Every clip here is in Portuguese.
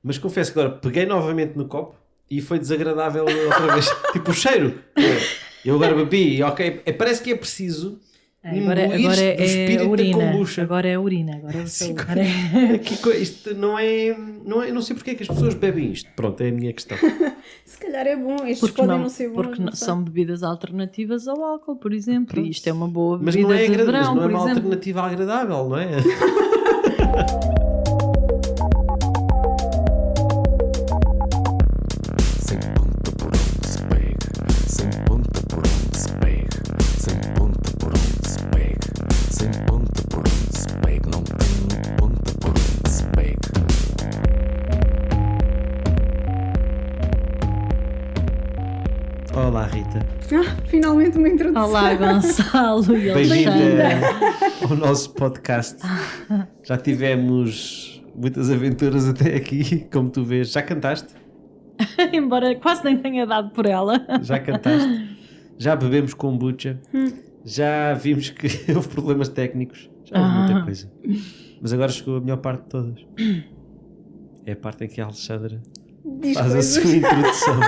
Mas confesso que agora peguei novamente no copo e foi desagradável outra vez. Tipo o cheiro. Eu agora bebi e ok, parece que é preciso Agora imbuir-se do espírito da urina. kombucha. Agora é urina. Agora Sim, é... isto não é, não sei porque é que as pessoas bebem isto. Pronto, é a minha questão. Se calhar é bom, estes Porque podem não ser bons. Porque não sei. são bebidas alternativas ao álcool, por exemplo. Pronto. E isto é uma boa Mas bebida não é, de verão, mas não é por uma exemplo. alternativa agradável, não é? Sem ponta por onde se pega, sem ponta por onde se pega, sem ponta por onde se pega, sem ponta por onde se pega, não tem ponta por onde se pega. Olá, Rita. Finalmente uma introdução. Olá, Gonçalo e Bem-vinda Alexandra. ao nosso podcast. Já tivemos muitas aventuras até aqui, como tu vês. Já cantaste? Embora quase nem tenha dado por ela. Já cantaste? Já bebemos kombucha? Já vimos que houve problemas técnicos? Já houve muita coisa. Mas agora chegou a melhor parte de todas. É a parte em que a Alexandra Diz faz coisas. a sua introdução.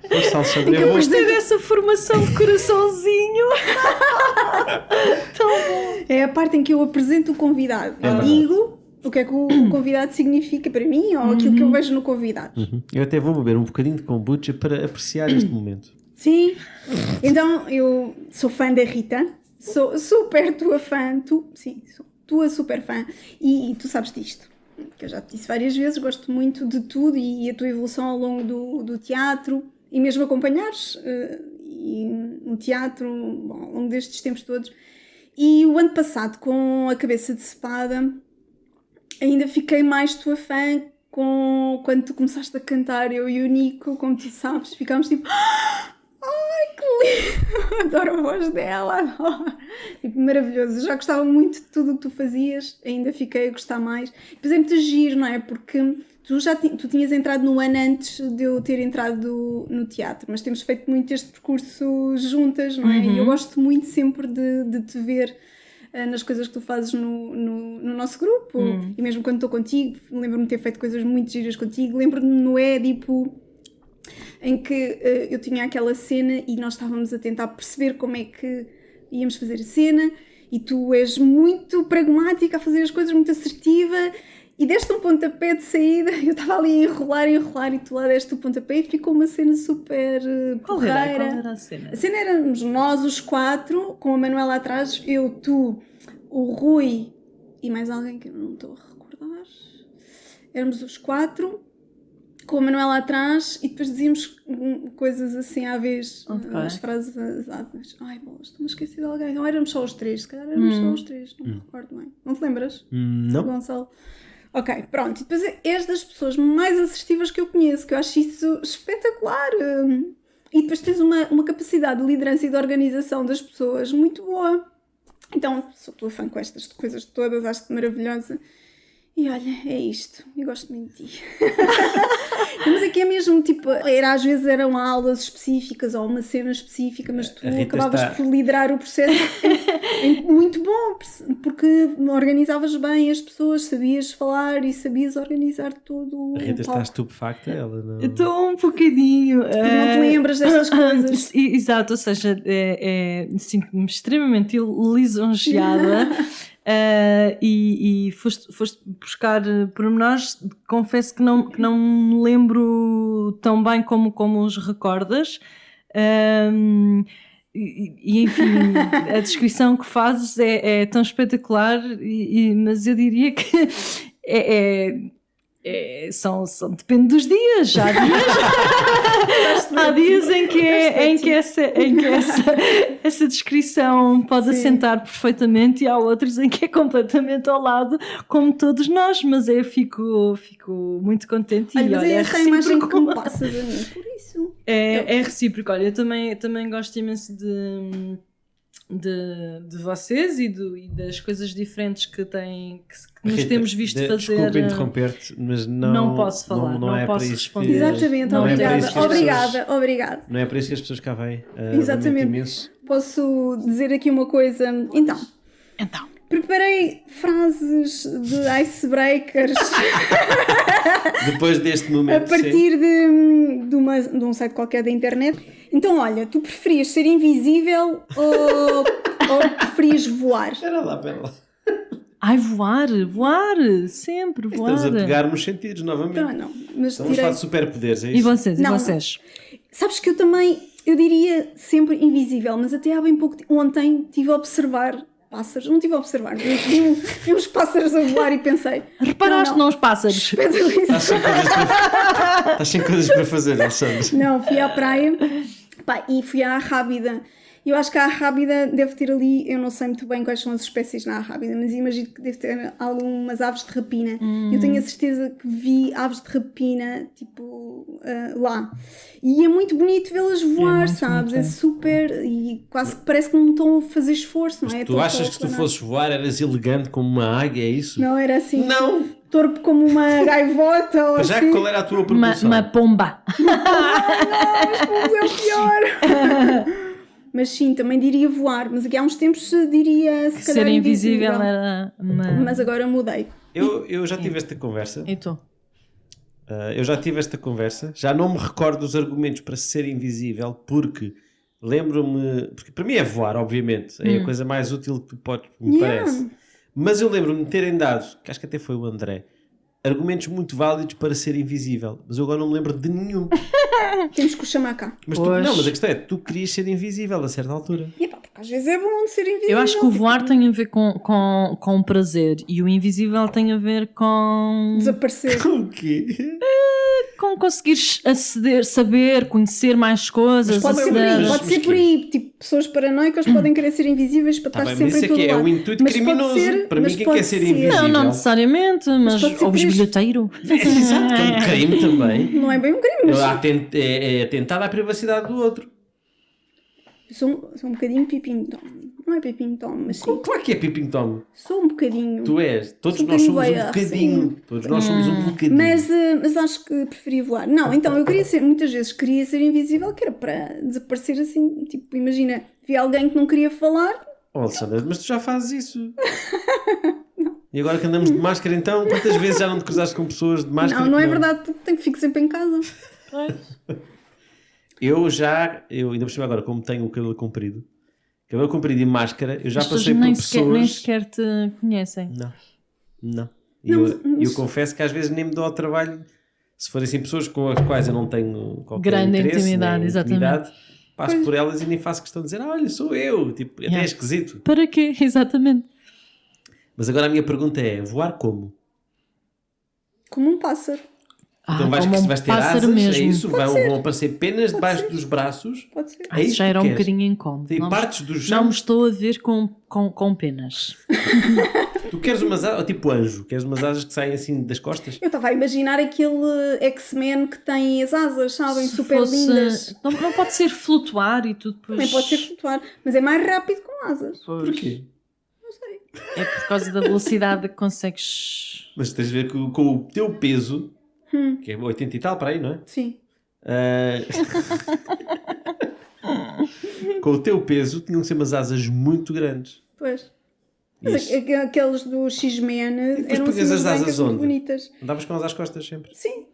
Força, Alexandra. Eu vou... Gostei dessa formação de coraçãozinho. Tão bom. É a parte em que eu apresento o convidado. É Eu verdade. digo o que é que o convidado significa para mim ou aquilo que eu vejo no convidado. Eu até vou beber um bocadinho de kombucha para apreciar este momento. Sim. Então, eu sou fã da Rita. Sou super tua fã. Sim, sou tua super fã. E tu sabes disto. Que eu já te disse várias vezes. Gosto muito de tudo e a tua evolução ao longo do teatro. E mesmo acompanhares e no teatro ao longo destes tempos todos. E o ano passado, com A Cabeça Decepada, ainda fiquei mais tua fã quando tu começaste a cantar, eu e o Nico, como tu sabes, ficámos tipo... Ai, que lindo! Adoro a voz dela, adoro. Tipo, maravilhoso. Eu já gostava muito de tudo o que tu fazias, ainda fiquei a gostar mais. Depois é muito giro, não é? Porque tu tinhas entrado no ano antes de eu ter entrado no teatro, mas temos feito muito este percurso juntas, não é? E eu gosto muito sempre de te ver nas coisas que tu fazes no nosso grupo. E mesmo quando estou contigo, lembro-me de ter feito coisas muito giras contigo. Lembro-me no Édipo, em que eu tinha aquela cena e nós estávamos a tentar perceber como é que íamos fazer a cena e tu és muito pragmática a fazer as coisas, muito assertiva e deste um pontapé de saída, eu estava ali a enrolar e tu lá deste o pontapé e ficou uma cena super porreira. Qual era a cena? A cena éramos nós os quatro, com a Manuela atrás, eu, tu, o Rui e mais alguém que eu não estou a recordar. Éramos os quatro com a Manuela atrás e depois dizíamos coisas assim à vez, as frases à vez. Ai, bolas, estou-me a esquecer de alguém. Não éramos só os três, se calhar éramos só os três, não me recordo bem. Não te lembras? Não. Gonçalo? Ok, pronto. E depois és das pessoas mais assertivas que eu conheço, que eu acho isso espetacular. E depois tens uma capacidade de liderança e de organização das pessoas muito boa. Então, sou tua fã com estas coisas todas, acho-te maravilhosa. E olha, é isto. Eu gosto muito de ti. Mas aqui é mesmo, tipo, às vezes eram aulas específicas ou uma cena específica, mas tu acabavas por liderar o processo muito bom, porque organizavas bem as pessoas, sabias falar e sabias organizar tudo. A Rita está estupefacta, ela não... Estou um bocadinho... Porque não te lembras destas coisas. Exato, ou seja, sinto-me extremamente lisonjeada. E foste buscar pormenores, confesso que não me lembro tão bem como os recordas, e enfim, a descrição que fazes é tão espetacular, mas eu diria que depende dos dias. Há dias em que essa descrição pode assentar perfeitamente e há outros em que é completamente ao lado, como todos nós, mas eu fico muito contente. Olha, e mas olha, é essa imagem que tu me recíproco. passas a mim, por isso. É recíproco. Olha, eu também gosto imenso de vocês e das coisas diferentes que nos Rita, temos visto fazer. Desculpa interromper-te, mas não posso falar, não é posso para isso responder. que- Exatamente, não é para isso que as obrigada. Não é para isso que as pessoas cá vêm. Exatamente. Lamento imenso. Posso dizer aqui uma coisa? Então, Preparei frases de icebreakers Depois deste a momento, sim. partir de um site qualquer da internet. Então, olha, tu preferias ser invisível ou preferias voar? Espera lá. Ai, voar, sempre voar. Estamos a pegar nos sentidos novamente. Então, não, mas Estamos a tirei... falar de superpoderes, é E isso? vocês? Não. E vocês? Sabes que eu diria sempre invisível, mas até há bem pouco ontem estive a observar pássaros, não estive a observar, vi uns pássaros a voar e pensei... Reparaste não os pássaros? Estás sem coisas para fazer, Alexandre. Não, fui à praia, pá, e fui à Arrábida. Eu acho que a Arrábida deve ter ali, eu não sei muito bem quais são as espécies na Arrábida, mas imagino que deve ter algumas aves de rapina. Eu tenho a certeza que vi aves de rapina, tipo, lá. E é muito bonito vê-las voar, muito sabes? bonito, É é. super, e quase que parece que não estão a fazer esforço, não é? Tu Estão só achas a que se tu planar. fosses voar eras elegante como uma águia, é isso? Não, era assim, Não. torpe como uma gaivota ou Mas já assim. qual era a tua Uma, propulsão? uma pomba. Mas é o pior. Mas sim, também diria voar. Mas aqui há uns tempos diria se calhar Ser invisível era uma... Mas agora mudei. Eu já tive esta conversa. E tu? Já não me recordo dos argumentos para ser invisível, porque lembro-me, porque para mim é voar, obviamente, é a coisa mais útil que tu podes, me Yeah. parece. Mas eu lembro-me de terem dado, que acho que até foi o André, argumentos muito válidos para ser invisível, mas eu agora não me lembro de nenhum. Temos que o chamar cá. Mas Pois. não, mas a questão é, tu querias ser invisível a certa altura. E pá, porque às vezes é bom de ser invisível. Eu acho que o voar tem a ver com prazer e o invisível tem a ver com Desaparecer. O quê? conseguir aceder, saber, conhecer mais coisas, Pode ser por aceder. aí, pode ser por aí. Tipo, pessoas paranoicas podem querer ser invisíveis para Tá estar bem, mas sempre isso em todo é que é lado. o intuito Mas pode criminoso. ser- Para mim, mas quem pode quer ser ser- invisível? Não necessariamente, mas pode ser ou por isso. bisbilhoteiro. Exato, que é um crime também. Não é bem um crime, mas É atentado à privacidade do outro. sou um bocadinho pipim-tom. Não é pipim-tom, mas sim. Claro que é Pipim Tom. Sou um bocadinho. Tu és. Todos Um nós somos bocadinho um veia, bocadinho. Todos nós somos um bocadinho. Mas acho que preferia voar. Não, então eu queria ser, muitas vezes queria ser invisível, que era para desaparecer assim. Tipo, imagina, vi alguém que não queria falar. Oh, Alexandra, mas tu já fazes isso. E agora que andamos de máscara, então, quantas vezes já não te cruzaste com pessoas de máscara? Não é que verdade, porque tenho que ficar sempre em casa. Eu ainda por cima agora, como tenho o cabelo comprido e máscara, eu já As pessoas passei por nem pessoas... sequer te conhecem. Não. E eu confesso que às vezes nem me dou ao trabalho, se forem assim pessoas com as quais eu não tenho qualquer Grande interesse, intimidade, nem exatamente. passo por elas e nem faço questão de dizer, olha, sou eu, tipo, até é Yeah. esquisito. Para quê? Exatamente. Mas agora a minha pergunta é, voar como? Como um pássaro. Então vais como um ter pássaro asas, mesmo. é isso? Vão aparecer penas debaixo dos braços, Pode ser. é isso já que era um queres? bocadinho incómodo. Tem Não, partes do não chão, me estou a ver com penas. tu queres umas asas, tipo anjo, queres umas asas que saem assim das costas? Eu estava a imaginar aquele X-Men que tem as asas, sabem, Se super fosse- lindas. Não pode ser flutuar e tudo depois. Também pode ser flutuar, mas é mais rápido com asas. Pois. Porquê? É por causa da velocidade que consegues. Mas tens a ver com o teu peso, que é 80 e tal, para aí, não é? Sim. Com o teu peso tinham que ser umas asas muito grandes. Pois. Mas Isso. aqueles do X-Men depois eram assim punhas umas as asas brancas muito onde? bonitas. Andavas com elas às costas sempre. Sim,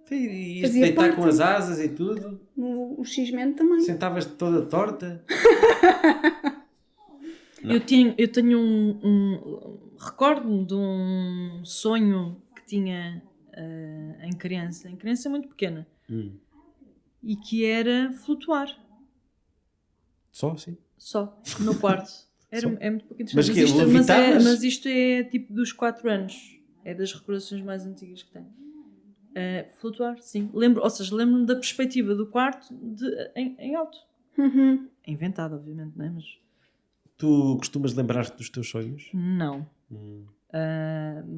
E ias Fazia deitar parte. com as asas e tudo. o X-Men também. Sentavas-te toda torta. Eu tenho recordo-me de um sonho que tinha em criança muito pequena, e que era flutuar Só assim. só no quarto. Só. É muito pouco Mas interessante. que Mas levitavas? mas isto é tipo dos 4 anos. É das recordações mais antigas que tenho. Flutuar, sim. Lembro-me da perspectiva do quarto em alto. Uhum. É inventado, obviamente, não é? Mas Tu costumas lembrar-te dos teus sonhos? não.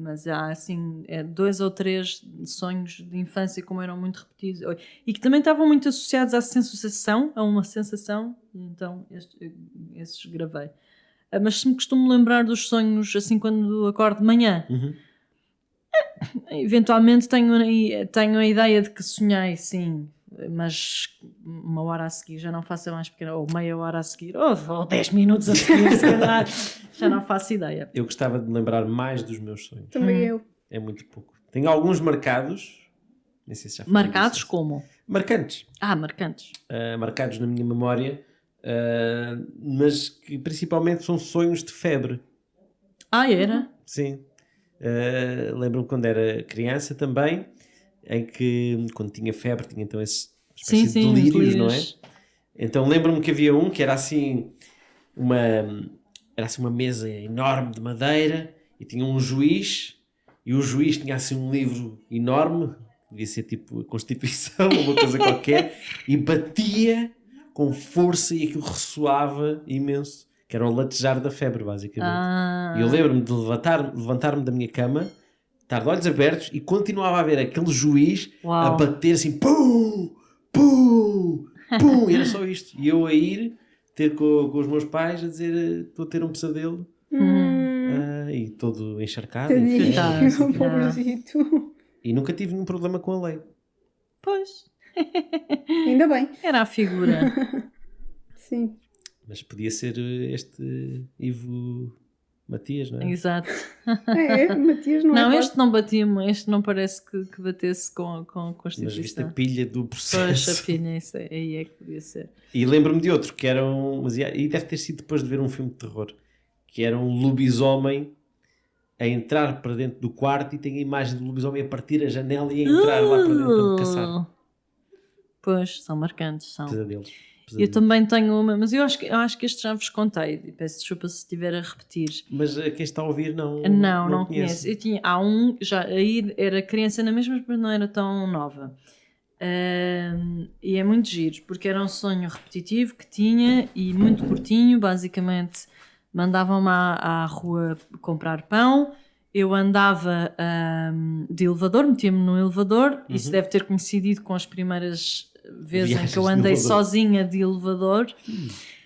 Mas há assim 2 ou 3 sonhos de infância como eram muito repetidos e que também estavam muito associados à sensação, a uma sensação, e então esses gravei. Mas se me costumo lembrar dos sonhos assim quando acordo de manhã, eventualmente tenho a ideia de que sonhei, sim, mas uma hora a seguir já não faço a mais pequena, ou meia hora a seguir, ou 10 minutos a seguir, se calhar, já não faço ideia. Eu gostava de me lembrar mais dos meus sonhos. Também eu. É muito pouco. Tenho alguns marcados. Nem sei se já falei Marcados disso. como? Marcantes. Marcantes. Marcados na minha memória. Mas que principalmente são sonhos de febre. Era? Sim. Lembro-me quando era criança também, em que quando tinha febre tinha então esses espécie de delírios, não é? Então lembro-me que havia um que era assim uma mesa enorme de madeira e tinha um juiz, e o juiz tinha assim um livro enorme, devia ser tipo a Constituição ou uma coisa qualquer, e batia com força e aquilo ressoava imenso, que era o latejar da febre, basicamente. E eu lembro-me de levantar-me da minha cama, estar de olhos abertos e continuava a ver aquele juiz a bater assim, pum, pum, pum, e era só isto. E eu a ir ter com os meus pais a dizer, estou a ter um pesadelo, e todo encharcado. Pobrecito. E nunca tive nenhum problema com a lei. Pois. Ainda bem. Era a figura. Sim. Mas podia ser este Ivo Matias, não é? Exato. Matias não é. Não, forte. este não batia, este não parece que batesse com a Constituição. Mas viste a pilha do Pois, processo. a pilha, isso aí é que podia ser. E lembro-me de outro, que era e deve ter sido depois de ver um filme de terror, que era um lobisomem a entrar para dentro do quarto e tem a imagem do lobisomem a partir a janela e a entrar lá para dentro para me caçar. Pois, são marcantes, são. Pesadelos. Eu também tenho uma, mas eu acho que este já vos contei, e peço desculpa se estiver a repetir. Mas quem está a ouvir não conheço. Há um, já aí era criança na mesma, mas não era tão nova. E é muito giro, porque era um sonho repetitivo que tinha e muito curtinho. Basicamente mandavam-me à rua comprar pão, eu andava de elevador, metia-me no elevador. Isso deve ter coincidido com as primeiras vezes em que eu andei sozinha de elevador.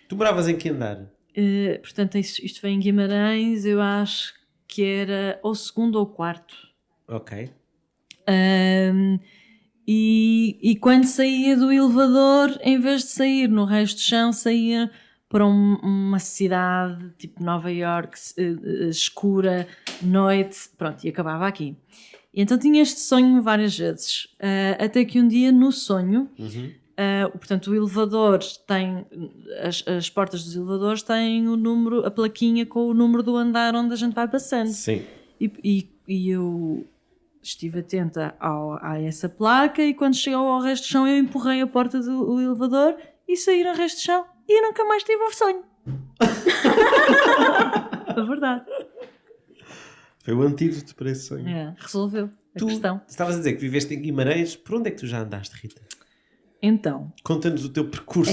Tu moravas em que andar? Portanto, isto foi em Guimarães, eu acho que era ou segundo ou quarto. Ok. E quando saía do elevador, em vez de sair no resto do chão, saía para uma cidade tipo Nova York, escura, noite, pronto, e acabava aqui. E então tinha este sonho várias vezes, até que um dia no sonho, portanto o elevador tem, as portas dos elevadores têm o número, a plaquinha com o número do andar onde a gente vai passando. Sim. E eu estive atenta a essa placa, e quando chegou ao resto do chão eu empurrei a porta do elevador e saí no resto do chão e nunca mais tive o sonho. É verdade. Foi o antídoto para esse sonho. Resolveu a questão. Estavas a dizer que viveste em Guimarães. Por onde é que tu já andaste, Rita? Então, Conta-nos o teu percurso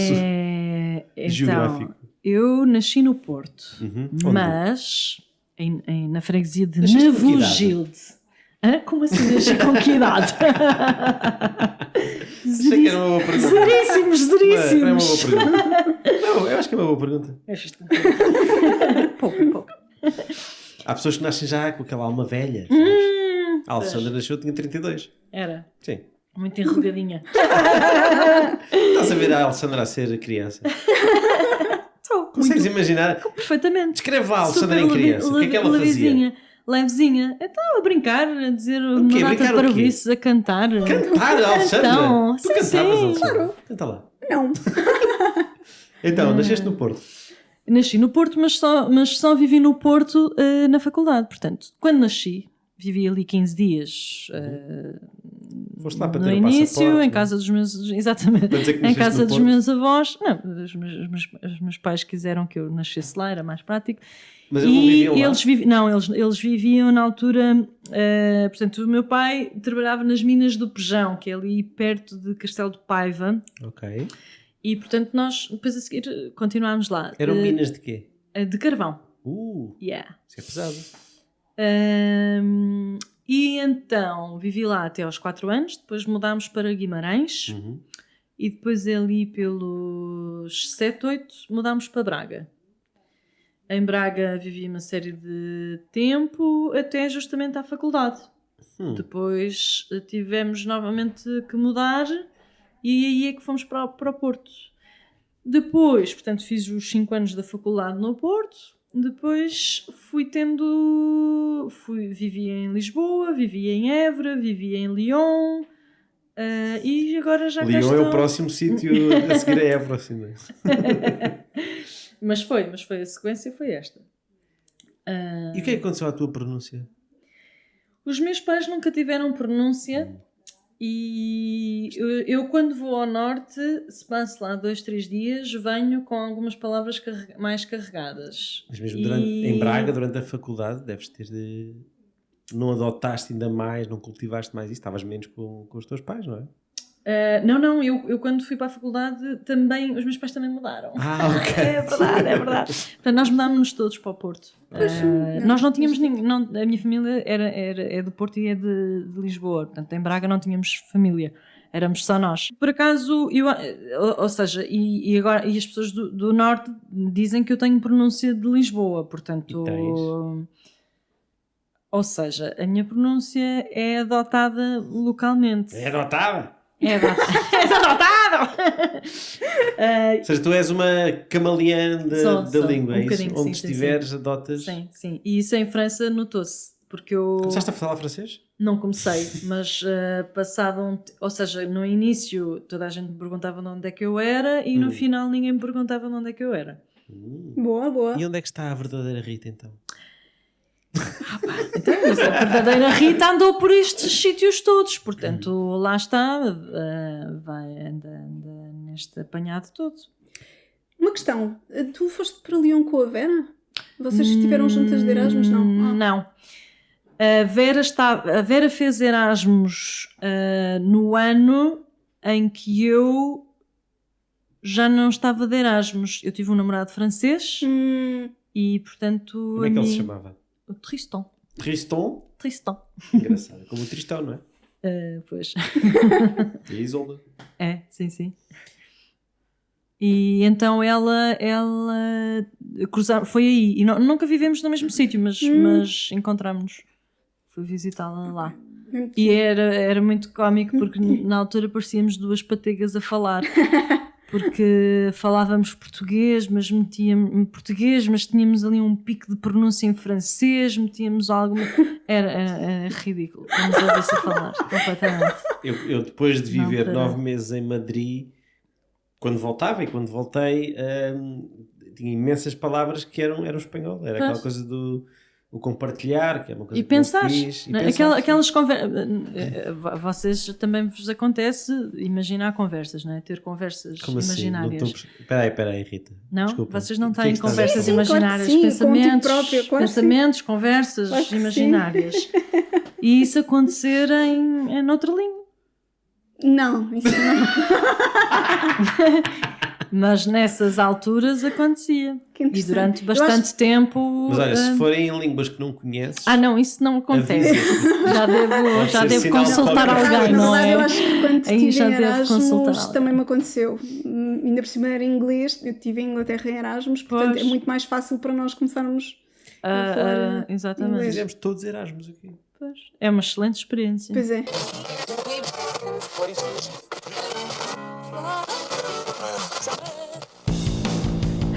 geográfico. Eu nasci no Porto, Onde? mas na freguesia de Nasceste com que idade? Navugilde. Como assim nasci com que idade? Achei que era uma boa pergunta. Zeríssimos. Não, é uma boa pergunta. Não, eu acho que é uma boa pergunta. Pouco. Há pessoas que nascem já com aquela alma velha. A Alexandra nasceu, tinha 32. Era. Sim. Muito enrugadinha. Estás a ver a Alexandra a ser criança? Consegues imaginar? Perfeitamente. Descreve lá a Alexandra em criança. O que é que ela fazia? Levezinha. Então, a brincar, a dizer O quê? uma data Brincar de o quê? parvoíces, a cantar. Cantar, Alexandra? Então, Tu cantavas, Alexandra? Claro. Canta lá. Não. Então, nasceste no Porto. Nasci no Porto, mas só vivi no Porto na faculdade. Portanto, quando nasci, vivi ali 15 dias Foste lá para no ter o início, passaporte, em não? casa dos meus... Exatamente. Para dizer que Em nasceste casa no dos Porto. meus avós. Não, os meus pais quiseram que eu nascesse lá, era mais prático. Mas eles não viviam lá? Eles viviam na altura... portanto, o meu pai trabalhava nas minas do Pejão, que é ali perto de Castelo de Paiva. Ok. E, portanto, nós depois a seguir continuámos lá. Eram minas de quê? De carvão. Isso é pesado. E então vivi lá até aos 4 anos, depois mudámos para Guimarães e depois ali pelos 7, 8 mudámos para Braga. Em Braga vivi uma série de tempo até justamente à faculdade. Depois tivemos novamente que mudar e aí é que fomos para o Porto. Depois, portanto, fiz os 5 anos da faculdade no Porto. Depois vivi em Lisboa, vivi em Évora, vivi em Lyon, e agora já cá Lyon é estou. o próximo sítio a seguir a Évora, assim, não é? mas foi, a sequência foi esta. E o que é que aconteceu à tua pronúncia? Os meus pais nunca tiveram pronúncia e eu quando vou ao norte, se passo lá 2-3 dias, venho com algumas palavras mais carregadas. Mas mesmo em Braga, durante a faculdade, deves ter de... Não adotaste ainda mais, não cultivaste mais isso, estavas menos com os teus pais, não é? Não, eu quando fui para a faculdade também, os meus pais também mudaram. Ok. É verdade. Portanto, nós mudámos-nos todos para o Porto. Nós não tínhamos ninguém, a minha família é do Porto e é de Lisboa, portanto em Braga não tínhamos família, éramos só nós. Por acaso, ou seja, e as pessoas do Norte dizem que eu tenho pronúncia de Lisboa, portanto... Ou seja, a minha pronúncia é adotada localmente. É adotada? És adotado! Ou seja, tu és uma camaleã da língua, é isso? Bocadinho, Onde sim, estiveres, sim. adotas. Sim. E isso em França notou-se. Porque eu Começaste a falar francês? não comecei, mas passado ou seja, no início toda a gente me perguntava de onde é que eu era e no final ninguém me perguntava de onde é que eu era. Boa. E onde é que está a verdadeira Rita, então? Então, mas a verdadeira Rita andou por estes sítios todos, portanto lá está, anda neste apanhado todo. Uma questão, tu foste para Lyon com a Vera? Vocês estiveram juntas de Erasmus? Não. Não. A Vera fez Erasmus no ano em que eu já não estava de Erasmus. Eu tive um namorado francês e, portanto... Como é que ele se chamava? O Tristan. Tristan? Engraçado. Como o Tristão, não é? Pois. E a Isolda. É, sim. E então ela foi aí. E nunca vivemos no mesmo sítio, mas encontramos-nos. Fui visitá-la lá. E era muito cómico porque na altura parecíamos duas pategas a falar. Porque falávamos português, mas tínhamos ali um pico de pronúncia em francês, metíamos alguma... Era ridículo. Vamos ouvir-se a falar, completamente. Eu depois de viver 9 meses em Madrid, quando voltava e quando voltei, tinha imensas palavras que eram espanhol. Era aquela coisa do o compartilhar, que é uma coisa e pensar. Aquelas conversas. Vocês também vos acontece imaginar conversas, não é? Ter conversas como imaginárias. Assim? Espera aí, Rita. Não? Desculpa. Vocês não têm conversas sim, imaginárias, claro sim, pensamentos, conversas claro imaginárias. E isso acontecer em noutra língua. Não, isso não. Mas nessas alturas acontecia. E durante bastante tempo. Mas olha, se forem em línguas que não conheces. Não, isso não acontece. Já devo consultar alguém, não é? Eu acho que quando estive em Erasmus alguém. também me aconteceu. Ainda por cima era inglês, eu estive em Inglaterra em Erasmus, portanto é muito mais fácil para nós começarmos a falar. Exatamente. Fizemos todos Erasmus aqui. Pois. É uma excelente experiência. Pois é.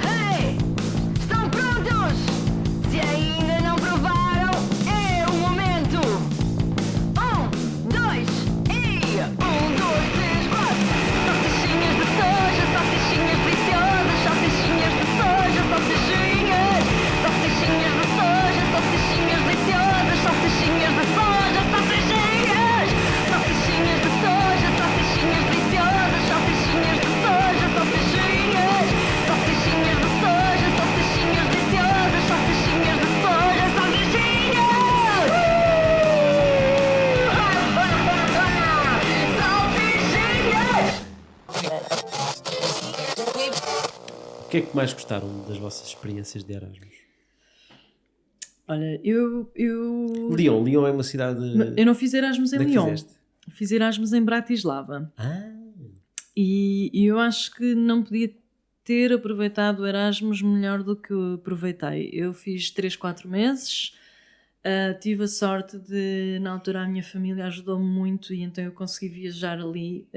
Hey! Estão prontos? Se ainda não provaram, é o momento! 1, 2 e... 1, 2, 3, 4! Salsichinhas de soja, salsichinhas deliciosas, salsichinhas de soja, salsichinhas! Salsichinhas de soja, salsichinhas deliciosas, salsichinhas de soja, salsichinhas! Salsichinhas de soja, salsichinhas deliciosas, salsichinhas de soja, salsichinhas! Salsichinhas de soja, salsichinhas deliciosas, salsichinhas de soja, salsichinhas! O que é que mais gostaram das vossas experiências de Erasmus? Olha, eu Lyon é uma cidade... Eu não fiz Erasmus em Onde é que Lyon. fizeste? Fiz Erasmus em Bratislava. E eu acho que não podia ter aproveitado o Erasmus melhor do que eu aproveitei. Eu fiz 3-4 meses, tive a sorte de, na altura, a minha família ajudou-me muito e então eu consegui viajar ali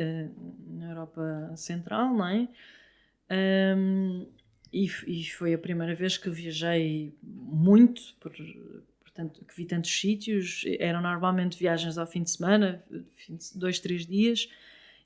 na Europa Central, não é? E foi a primeira vez que viajei muito, portanto, que vi tantos sítios. Eram normalmente viagens ao fim de semana, 2, 3 dias,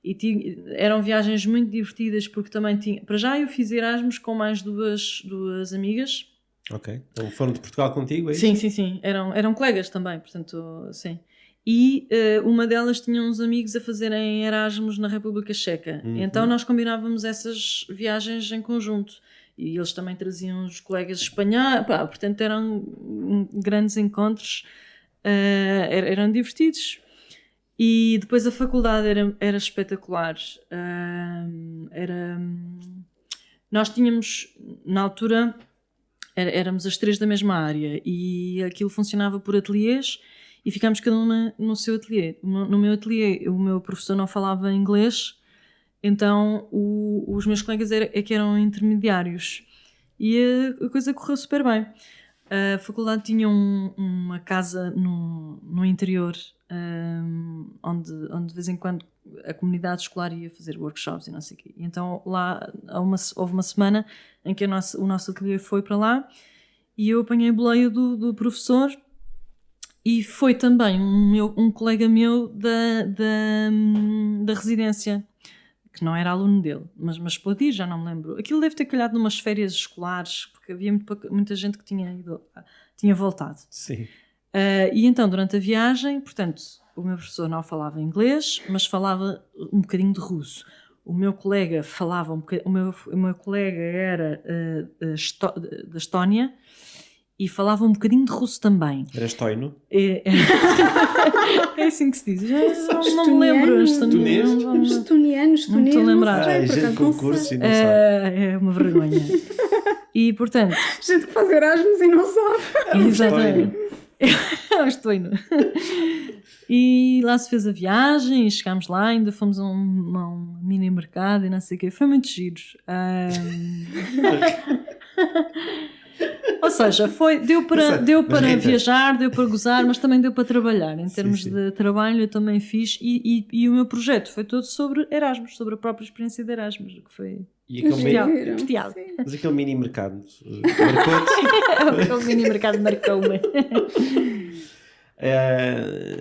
e eram viagens muito divertidas, porque também tinha... Para já eu fiz Erasmus com mais duas amigas. Ok. Então foram de Portugal contigo, é isso? Sim. Eram colegas também, portanto, sim. E uma delas tinha uns amigos a fazerem Erasmus na República Checa. Então nós combinávamos essas viagens em conjunto. E eles também traziam os colegas espanhóis. Portanto, eram grandes encontros. Eram divertidos. E depois a faculdade era espetacular. Nós tínhamos, na altura, éramos as 3 da mesma área. E aquilo funcionava por ateliês. E ficámos cada uma no seu ateliê. No meu ateliê, o meu professor não falava inglês. Então os meus colegas é que eram intermediários e a coisa correu super bem. A faculdade tinha uma casa no interior, onde de vez em quando a comunidade escolar ia fazer workshops e não sei o quê. E então lá houve uma semana em que o nosso ateliê foi para lá e eu apanhei a boleia do professor. E foi também um colega meu da residência, que não era aluno dele, mas pôde ir, já não me lembro. Aquilo deve ter calhado numas férias escolares, porque havia muita gente que tinha voltado. Sim. E então, durante a viagem, portanto, o meu professor não falava inglês, mas falava um bocadinho de russo. O meu colega falava um bocadinho... O meu colega era da Estónia, e falava um bocadinho de russo também. Era estoino? É assim que se diz. Não me lembro. Estonianos. Não me estou a lembrar. Gente com curso e não sabe. É uma vergonha. E, portanto... Gente que faz Erasmus e não sabe. Exatamente. Estou indo. E lá se fez a viagem e chegámos lá, ainda fomos a um mini mercado e não sei o quê. Foi muito giro. Ou seja, deu para viajar, deu para gozar, mas também deu para trabalhar. Em termos de trabalho, eu também fiz. E o meu projeto foi todo sobre Erasmus, sobre a própria experiência de Erasmus, que foi bestial. Mas aquele mini mercado marcou-te? Aquele mini mercado marcou-me.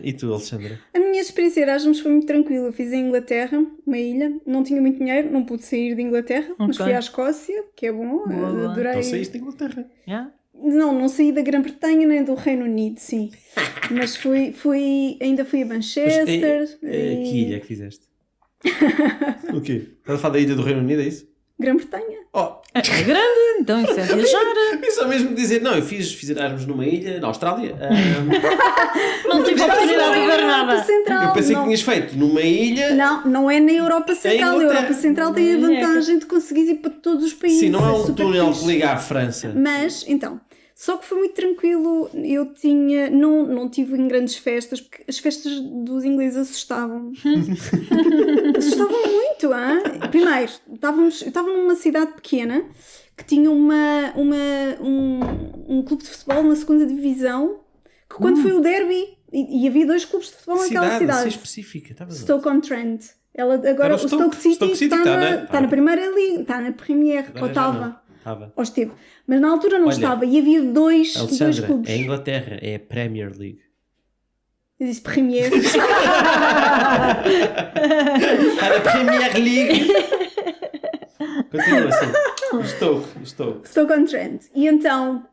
E tu, Alexandra? A minha experiência de Erasmus foi muito tranquila. Eu fiz em Inglaterra, uma ilha, não tinha muito dinheiro, não pude sair de Inglaterra, mas fui à Escócia, que é bom. Boa. Adorei. Então saíste de Inglaterra? Yeah? Não saí da Grã-Bretanha nem do Reino Unido, sim. Mas ainda fui a Manchester. Que ilha é que fizeste? O quê? Estás a falar da ilha do Reino Unido, é isso? Grã-Bretanha. Oh, É grande, então isso é viajar. é só mesmo dizer, não, eu fiz Erasmus numa ilha, na Austrália. Não tive oportunidade de ver nada. Central. Eu pensei não. que tinhas feito numa ilha. Não é na Europa Central. A Inglaterra. Europa Central tem a vantagem de conseguir ir para todos os países. Sim, não é um super túnel fixe. que liga à França. Mas, então, só que foi muito tranquilo. Eu não tive em grandes festas, porque as festas dos ingleses assustavam. Assustavam muito, hein? Primeiro, eu estava numa cidade pequena que tinha um clube de futebol na 2ª divisão, que quando foi o derby, e havia 2 clubes de futebol naquela cidade. Ser específica. Stoke-on-Trent. Agora Era o Stoke City está na primeira liga, está na Premier, ou estava. Ou esteve. Mas na altura não estava. E havia dois Alexandra, clubes. é Inglaterra, é a Premier League. Eu disse Premier. Está na Premier League. Continua assim. Stoke-on-Trent. E então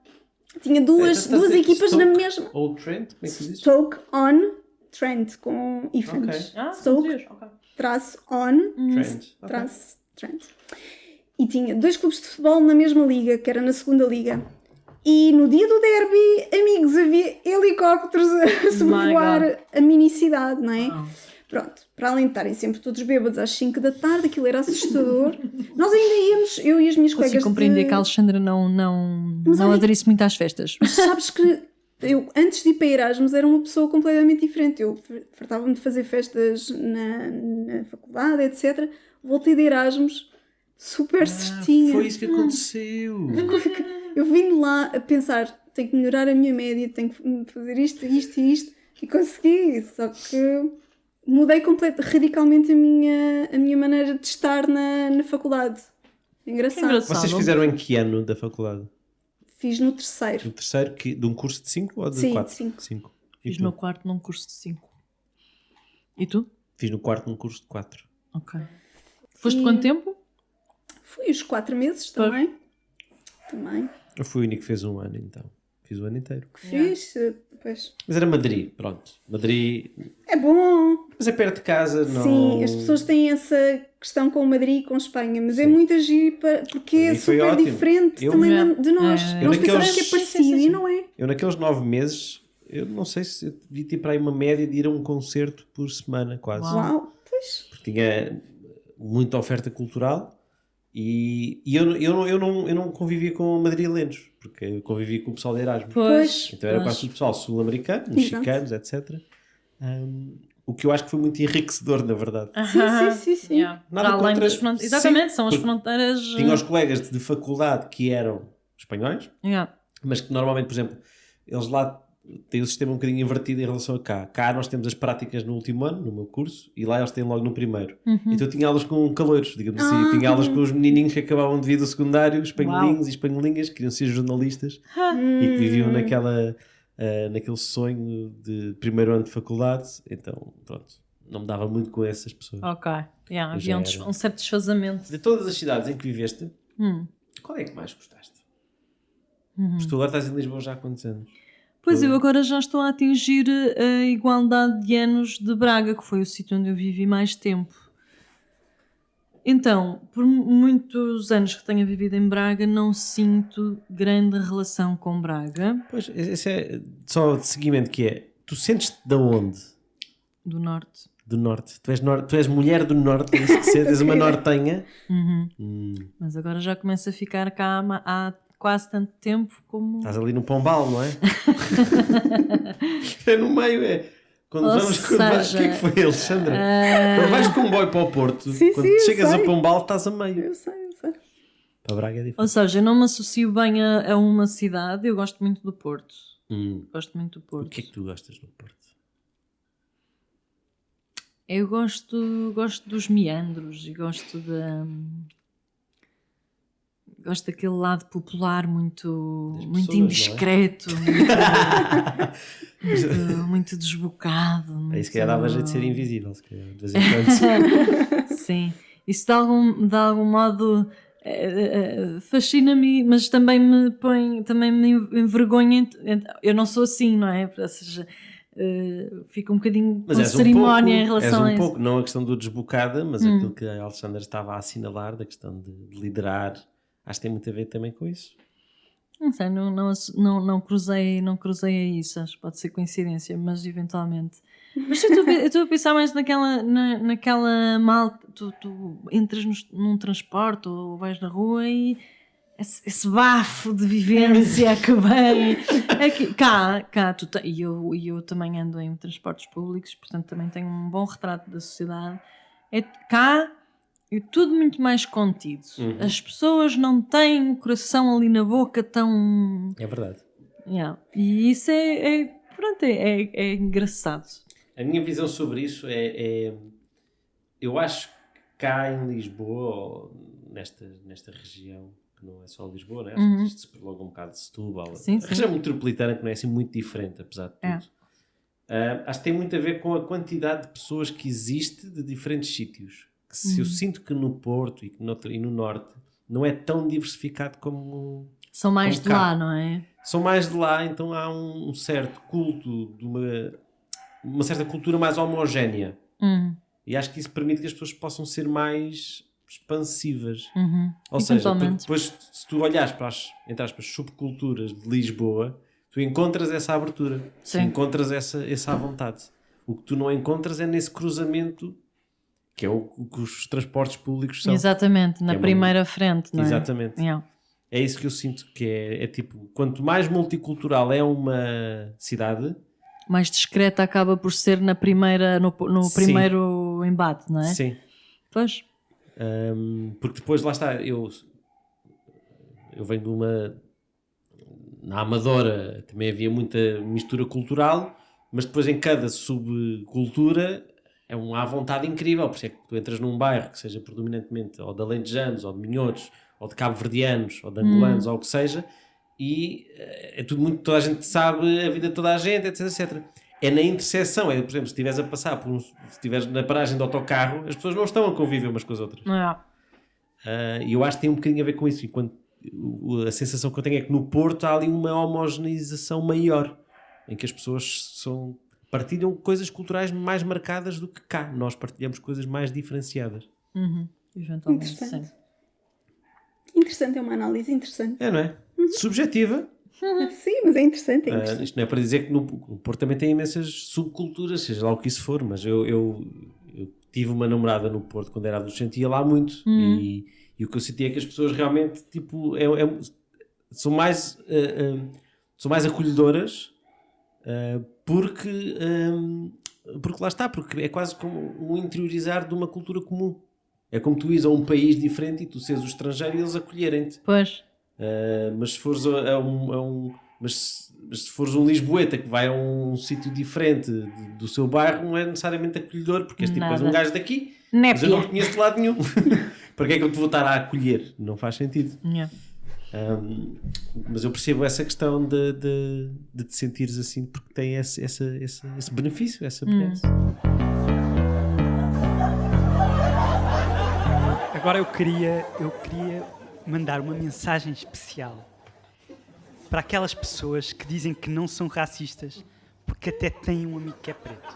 tinha duas equipas na mesma. Old Trent? Como é que se diz? Stoke-on-Trent com hífens. Ok. Stoke-on-Trent. E tinha 2 clubes de futebol na mesma liga, que era na 2ª liga. E no dia do derby, amigos, havia helicópteros a sobrevoar a mini cidade, não é? Wow. Pronto, para além de estarem sempre todos bêbados às 5 da tarde, aquilo era assustador. Nós ainda íamos, eu e as minhas colegas. Consigo compreender que a Alexandra não aderisse muito às festas. Mas sabes que eu, antes de ir para Erasmus, era uma pessoa completamente diferente. Eu fartava-me de fazer festas na faculdade, etc. Voltei de Erasmus super certinha. Foi isso que aconteceu. Eu vim lá a pensar, tenho que melhorar a minha média, tenho que fazer isto e isto, e consegui. Só que mudei radicalmente a minha maneira de estar na faculdade. Engraçado. engraçado. Vocês fizeram em que ano da faculdade? Fiz no terceiro. No terceiro, de um curso de 5 ou de Sim, 4? cinco. 5. Fiz no quarto num curso de 5. E tu? Fiz no quarto num curso de 4. Ok. Foste E- quanto tempo? Fui os 4 meses também. Também. Eu fui o único que fez um ano, então. Fiz o ano inteiro. Fiz, pois. Mas era Madrid, pronto. Madrid. É bom. Mas é perto de casa, não. Sim, as pessoas têm essa questão com o Madrid e com a Espanha, mas é muito agir porque é Para mim foi super ótimo. diferente Eu- também É. de nós. É. Nós Eu pensamos naqueles- que é parecido e não é. Eu naqueles 9 meses, eu não sei se eu devia ter para aí uma média de ir a um concerto por semana, quase. Uau. Uau, pois. Porque tinha muita oferta cultural e eu não convivia com madrilenos, porque eu convivia com o pessoal de Erasmus. Pois. Então era Pois. quase tudo pessoal sul-americano, Exato. mexicanos, etc. O que eu acho que foi muito enriquecedor, na verdade. Sim. Yeah. Nada Para além contra- das fronteiras. Exatamente, Sim, são as porque fronteiras. Tinha os colegas de faculdade que eram espanhóis, Yeah. mas que normalmente, por exemplo, eles lá têm o sistema um bocadinho invertido em relação a cá. Cá nós temos as práticas no último ano, no meu curso, e lá eles têm logo no primeiro. Então eu tinha aulas com caloiros, digamos assim. Eu tinha aulas com os menininhos que acabavam de vir do secundário, espanholinhos e espanholinhas, que queriam ser jornalistas e que viviam naquele sonho de primeiro ano de faculdade. Então, pronto, não me dava muito com essas pessoas. Ok. Yeah, Eu havia já era. um certo desfazamento. De todas as cidades em que viveste, qual é que mais gostaste? Porque tu agora estás em Lisboa já há quantos anos? Pois eu agora já estou a atingir a igualdade de anos de Braga, que foi o sítio onde eu vivi mais tempo. Então, por muitos anos que tenho vivido em Braga, não sinto grande relação com Braga, Pois, esse é só de seguimento que é, tu sentes-te de onde? do norte. Do norte. Tu és mulher do norte, é isso que sentes? És uma nortenha? Mas agora já começo a ficar cá há quase tanto tempo como... Estás ali no Pombal, não é? É no meio, é. Quando Ou vamos... O que é seja, que foi, Alexandra? Quando vais com um comboio para o Porto, Sim, quando sim, eu chegas sei. a Pombal, estás a meio. Eu sei. Para Braga é diferente. Ou seja, eu não me associo bem a uma cidade, eu gosto muito do Porto. Gosto muito do O Porto. que é que tu gostas no Porto? Eu gosto dos meandros e gosto daquele lado popular muito pessoas, indiscreto, muito desbocado. É isso que muito- dava jeito de ser invisível, se calhar, de vez em quando. Sim, isso de algum modo fascina-me, mas também me envergonha. Eu não sou assim, não é? Ou seja, fico um bocadinho Mas com és cerimónia em és relação a um isso. pouco, não a questão do desbocada, mas aquilo que a Alexandra estava a assinalar, da questão de liderar, acho que tem muito a ver também com isso. Não sei, não cruzei a isso, acho que pode ser coincidência, mas eventualmente. Mas eu estou a pensar mais naquela malta, tu entras num transporte ou vais na rua e esse bafo de vivência que vem aqui, cá e eu também ando em transportes públicos, portanto também tenho um bom retrato da sociedade. Cá é tudo muito mais contido. As pessoas não têm o coração ali na boca tão... É verdade. Yeah. E isso é engraçado. A minha visão sobre isso eu acho que cá em Lisboa, ou nesta região, que não é só Lisboa, né? Acho que isto se prolonga um bocado de Setúbal. Sim, A sim. região metropolitana, que não é assim muito diferente, apesar de tudo. Acho que tem muito a ver com a quantidade de pessoas que existe de diferentes sítios. Que se eu sinto que no Porto e no Norte não é tão diversificado como... São mais como de cá. lá, não é? São mais de lá, então há um certo culto de uma certa cultura mais homogénea. E acho que isso permite que as pessoas possam ser mais expansivas. Ou seja, porque Eventualmente. depois, se tu olhares para as, entre aspas, subculturas de Lisboa, tu encontras essa abertura, tu Sim. encontras essa à vontade. O que tu não encontras é nesse cruzamento, que é o que os transportes públicos são. Exatamente, na É uma- primeira frente, não é? Exatamente. Yeah. É isso que eu sinto que é tipo, quanto mais multicultural é uma cidade, Mais discreta acaba por ser no Sim. primeiro embate, não é? sim. Pois. Porque depois lá está, eu venho de uma... Na Amadora também havia muita mistura cultural, mas depois em cada subcultura é uma à vontade incrível, por isso é que tu entras num bairro que seja predominantemente ou de alentejanos, ou de minhotos, ou de cabo-verdianos, ou de angolanos, ou o que seja, e é tudo muito, toda a gente sabe a vida de toda a gente, etc, etc. É na interseção, por exemplo, se estiveres a passar se estiveres na paragem de autocarro, as pessoas não estão a conviver umas com as outras. E eu acho que tem um bocadinho a ver com isso, enquanto a sensação que eu tenho é que no Porto há ali uma homogeneização maior, em que as pessoas partilham coisas culturais mais marcadas do que cá. Nós partilhamos coisas mais diferenciadas. Eventualmente, Interessante. sim. Interessante, é uma análise interessante. É, não é? Subjetiva. Sim, mas é interessante. É interessante. Isto não é para dizer que no Porto também tem imensas subculturas, seja lá o que isso for, mas eu tive uma namorada no Porto quando era adolescente e ia lá muito. E o que eu senti é que as pessoas realmente tipo, são mais acolhedoras porque lá está, porque é quase como um interiorizar de uma cultura comum. É como tu ires a um país diferente e tu seres o estrangeiro e eles acolherem-te. Pois. Mas se fores se fores um lisboeta que vai a um sítio diferente do seu bairro, não é necessariamente acolhedor, porque és tipo, és um gajo daqui, mas eu não te conheço de lado nenhum. Para que é que eu te vou estar a acolher? Não faz sentido. Mas eu percebo essa questão de te sentires assim, porque tem esse benefício, essa benesse. Agora eu queria mandar uma mensagem especial para aquelas pessoas que dizem que não são racistas porque até têm um amigo que é preto.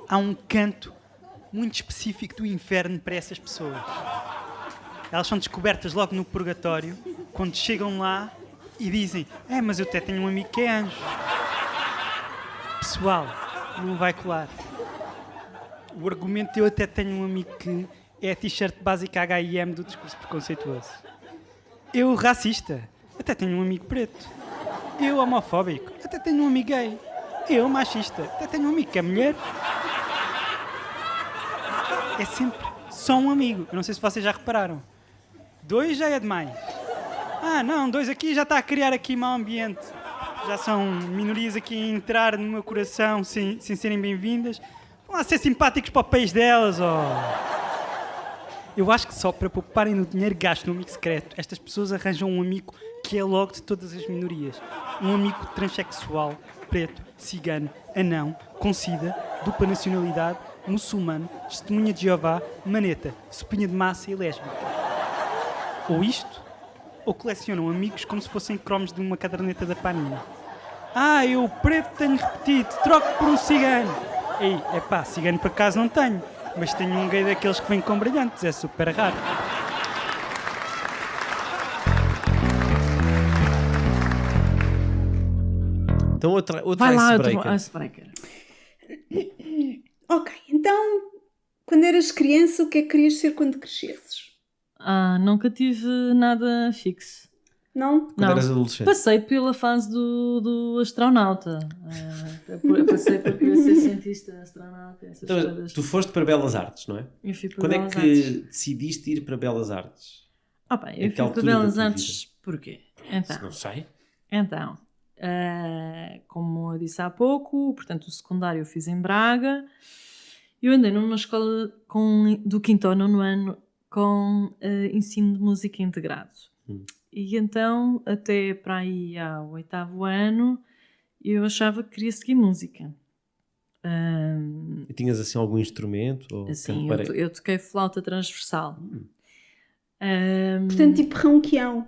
Há um canto muito específico do inferno para essas pessoas. Elas são descobertas logo no purgatório, quando chegam lá e dizem: mas eu até tenho um amigo que é anjo. Pessoal, não vai colar. O argumento de eu até tenho um amigo que é a t-shirt básica H&M do discurso preconceituoso. Eu, racista, até tenho um amigo preto. Eu, homofóbico, até tenho um amigo gay. Eu, machista, até tenho um amigo que é mulher. É sempre só um amigo. Eu não sei se vocês já repararam. 2 já é demais. Não, 2 aqui já está a criar aqui mau ambiente. Já são minorias aqui a entrar no meu coração sem serem bem-vindas. Vão lá ser simpáticos para o país delas, Eu acho que só para pouparem no dinheiro gasto no amigo secreto, estas pessoas arranjam um amigo que é logo de todas as minorias. Um amigo transexual, preto, cigano, anão, com sida, dupla nacionalidade, muçulmano, testemunha de Jeová, maneta, sopinha de massa e lésbica. Ou isto, ou colecionam amigos como se fossem cromos de uma caderneta da Panini. Eu preto tenho repetido, troco por um cigano. Cigano por acaso não tenho. Mas tenho um gay daqueles que vem com brilhantes, é super raro. Então outra Vai lá, icebreaker. icebreaker. Ok, então, quando eras criança, o que é que querias ser quando crescesses? Nunca tive nada fixo. Não? Quando eras adolescente. Passei pela fase do astronauta. Passei por querer ser cientista, astronauta, essas Então, coisas. tu foste para Belas Artes, não é? Eu fui para Quando é Belas que Artes. decidiste ir para Belas Artes? Eu fui para Belas Artes porquê? Não sei. Então, como eu disse há pouco, portanto, o secundário eu fiz em Braga. Eu andei numa escola do 5º ao 9º ano com ensino de música integrado. E então, até para aí ao 8º ano, eu achava que queria seguir música. E tinhas assim algum instrumento? Ou Assim, canto eu toquei flauta transversal. Portanto, tipo ronquião.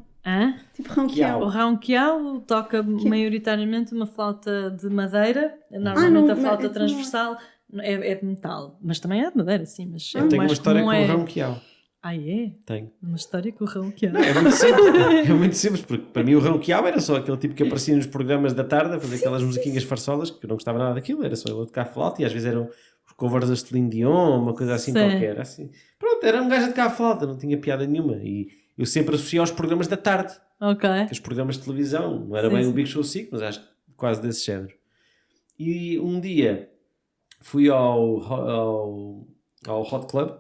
Tipo O ronquião. ronquial toca maioritariamente uma flauta de madeira. Normalmente não, a flauta mas- transversal é de metal. Mas também é de madeira, sim. Mas Eu tenho mais uma história com comum o ronquial. É? Tenho. Uma história com o ronquial. É muito simples. É muito simples, porque para mim o ronquial era só aquele tipo que aparecia nos programas da tarde a fazer aquelas musiquinhas farsolas, que eu não gostava nada daquilo, era só ele a tocar flauta e às vezes eram os covers da Celine Dion, uma coisa assim Sim. qualquer. Assim. Pronto, era um gajo a tocar flauta, não tinha piada nenhuma. E eu sempre associei aos programas da tarde. Ok. Os programas de televisão, não era Sim, bem sim. o Big Show 5, mas acho que quase desse género. E um dia fui ao Hot Club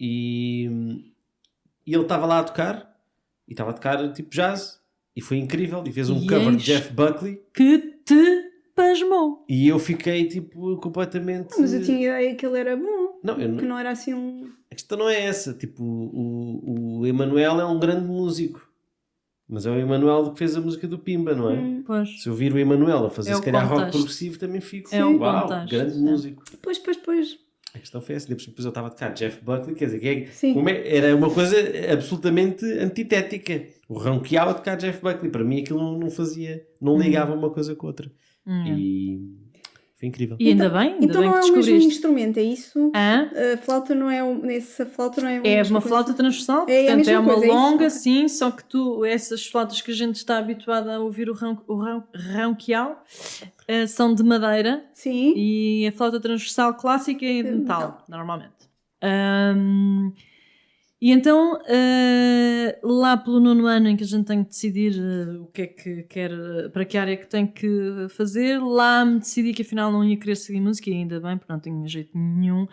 e ele estava lá a tocar, e estava a tocar tipo jazz, e foi incrível, e fez um E cover de eis Jeff Buckley. Que te pasmou. E eu fiquei tipo completamente. Mas eu tinha ideia que ele era bom, Não, eu que não... não era assim um... A questão não é essa. Tipo, o Emanuel é um grande músico. Mas é o Emanuel que fez a música do Pimba, não é? Pois. Se eu vir o Emanuel a fazer É se o calhar rock contexto. progressivo, também fico. É o Uau, contexto, grande sim. músico. Pois. A questão foi essa. Depois eu estava a tocar Jeff Buckley, quer dizer, Sim. era uma coisa absolutamente antitética. O Ronquial a tocar Jeff Buckley. Para mim aquilo não fazia, não ligava uma coisa com a outra. E foi incrível. E ainda bem Então não que é o mesmo descobriste. instrumento, é isso? Hã? A flauta não é... Essa flauta não é... É mesma uma coisa? flauta transversal, É a portanto mesma é uma coisa, é isso? longa, Ok. sim, só que essas flautas que a gente está habituado a ouvir o ronquial são de madeira Sim. e a flauta transversal clássica é de metal, normalmente. E então, lá pelo 9º ano em que a gente tem que decidir o que é que quer, para que área é que tem que fazer, lá me decidi que afinal não ia querer seguir música, e ainda bem, porque não tinha jeito nenhum,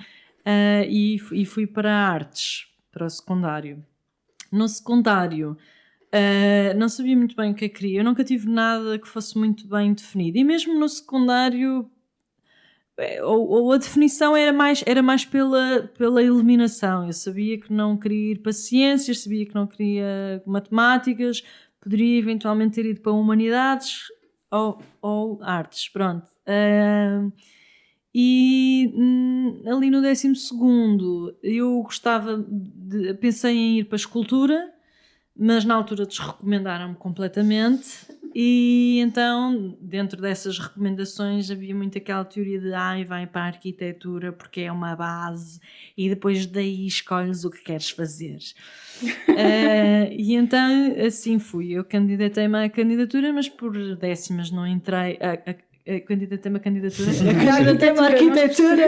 e fui para artes, para o secundário. No secundário, não sabia muito bem o que é que queria, eu nunca tive nada que fosse muito bem definido, e mesmo no secundário... Ou a definição era mais pela eliminação. Eu sabia que não queria ir para ciências, sabia que não queria matemáticas, poderia eventualmente ter ido para humanidades ou artes, pronto. Ali no 12º eu pensei em ir para a escultura, mas na altura desrecomendaram-me completamente. E então, dentro dessas recomendações, havia muito aquela teoria de vai para a arquitetura porque é uma base e depois daí escolhes o que queres fazer. E então, assim fui. Eu candidatei-me à candidatura, mas por décimas não entrei. Candidatei-me à candidatura. Candidatei-me à arquitetura.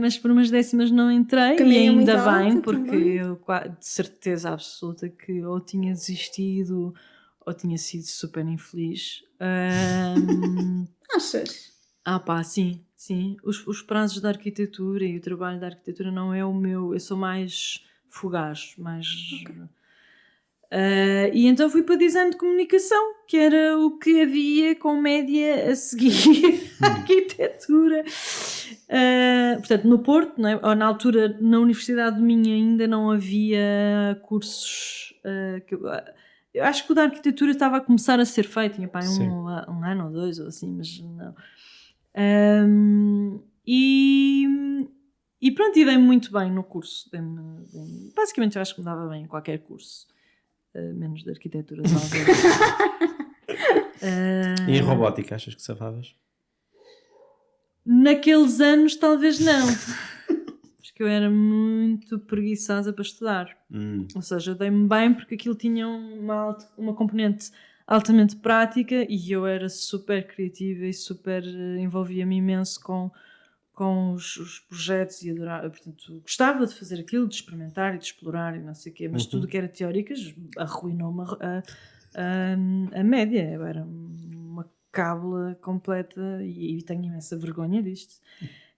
Mas por umas décimas não entrei. Também e é muito ainda bem, alta porque também. eu de certeza absoluta que ou tinha desistido ou tinha sido super infeliz. Achas? Pá, sim. Os prazos da arquitetura e o trabalho da arquitetura não é o meu. Eu sou mais fugaz, mais... e então fui para design de comunicação, que era o que havia com média a seguir a arquitetura. Portanto, no Porto, não é? Ou na altura, na Universidade de Minho ainda não havia cursos... eu acho que o da arquitetura estava a começar a ser feito, tinha um ano ou 2 ou assim, mas não. E pronto, e dei-me muito bem no curso. Basicamente, eu acho que me dava bem em qualquer curso, menos de arquitetura, talvez. E em robótica, achas que safavas? Naqueles anos, talvez não. Porque eu era muito preguiçosa para estudar. Ou seja, eu dei-me bem porque aquilo tinha uma componente altamente prática e eu era super criativa e super envolvia-me imenso com os projetos e adorava, portanto, gostava de fazer aquilo, de experimentar e de explorar e não sei o quê, mas tudo que era teóricas arruinou-me a média. Eu era uma cábula completa e tenho imensa vergonha disto.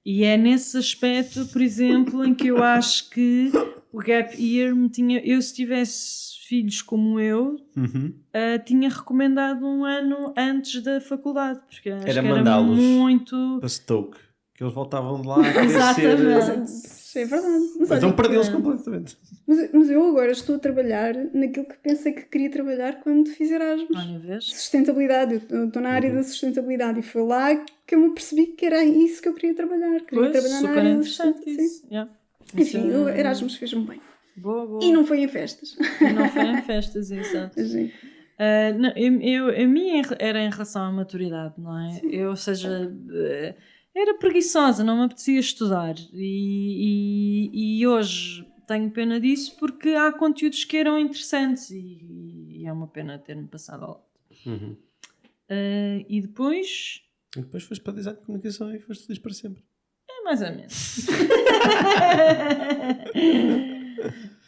E é nesse aspecto, por exemplo, em que eu acho que o gap year eu, se tivesse filhos como eu, tinha recomendado um ano antes da faculdade, porque acho Era que era mandá-los muito... para Stoke, que eles voltavam de lá a querer ser... Exatamente. Isso é verdade. Mas, Então olha, perdeu-se completamente. mas eu agora estou a trabalhar naquilo que pensei que queria trabalhar quando fiz Erasmus. Olha, vês? Sustentabilidade. Eu estou na área da sustentabilidade e foi lá que eu me percebi que era isso que eu queria trabalhar. Queria Pois, trabalhar na super área da interessante sustentabilidade. isso. Yeah. Enfim, o Erasmus fez-me bem. Boa. E não foi em festas. E não foi em festas, exato. Sim. Não, a minha era em relação à maturidade, não é? Eu, ou seja, era preguiçosa, não me apetecia estudar e hoje tenho pena disso porque há conteúdos que eram interessantes e é uma pena ter-me passado ao lado. E depois... E depois foste para design de comunicação e foste feliz para sempre. É mais ou menos.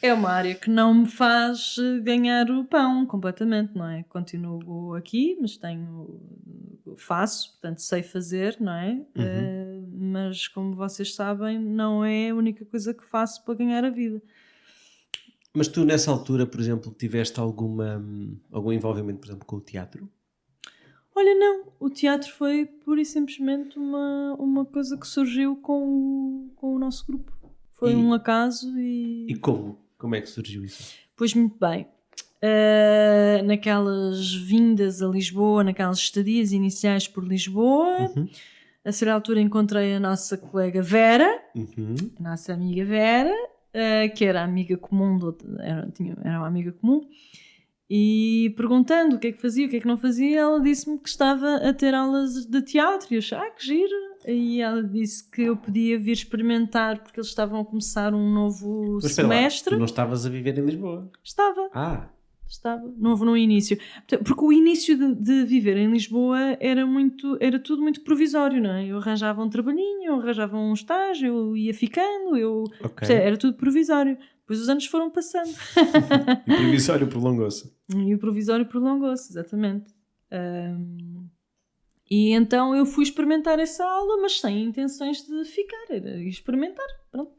É uma área que não me faz ganhar o pão completamente, não é? Continuo aqui, mas faço, portanto sei fazer, não é? Mas como vocês sabem, não é a única coisa que faço para ganhar a vida. Mas tu nessa altura, por exemplo, tiveste algum envolvimento, por exemplo, com o teatro? Olha, não, o teatro foi pura e simplesmente uma coisa que surgiu com o nosso grupo. Foi um acaso E como? Como é que surgiu isso? Pois muito bem. Naquelas vindas a Lisboa, naquelas estadias iniciais por Lisboa, a certa altura encontrei a nossa colega Vera, a nossa amiga Vera, que era amiga comum, era uma amiga comum, e perguntando o que é que fazia, o que é que não fazia, ela disse-me que estava a ter aulas de teatro, e eu achei, que giro. E ela disse que eu podia vir experimentar, porque eles estavam a começar um novo Mas espera lá, semestre. tu não estavas a viver em Lisboa? Estava, no início. Porque o início de viver em Lisboa era tudo muito provisório, não é? Eu arranjava um trabalhinho, eu arranjava um estágio, eu ia ficando, Ok. era tudo provisório. Depois os anos foram passando. E o provisório prolongou-se. E o provisório prolongou-se, exatamente. E então eu fui experimentar essa aula, mas sem intenções de ficar, era experimentar, pronto.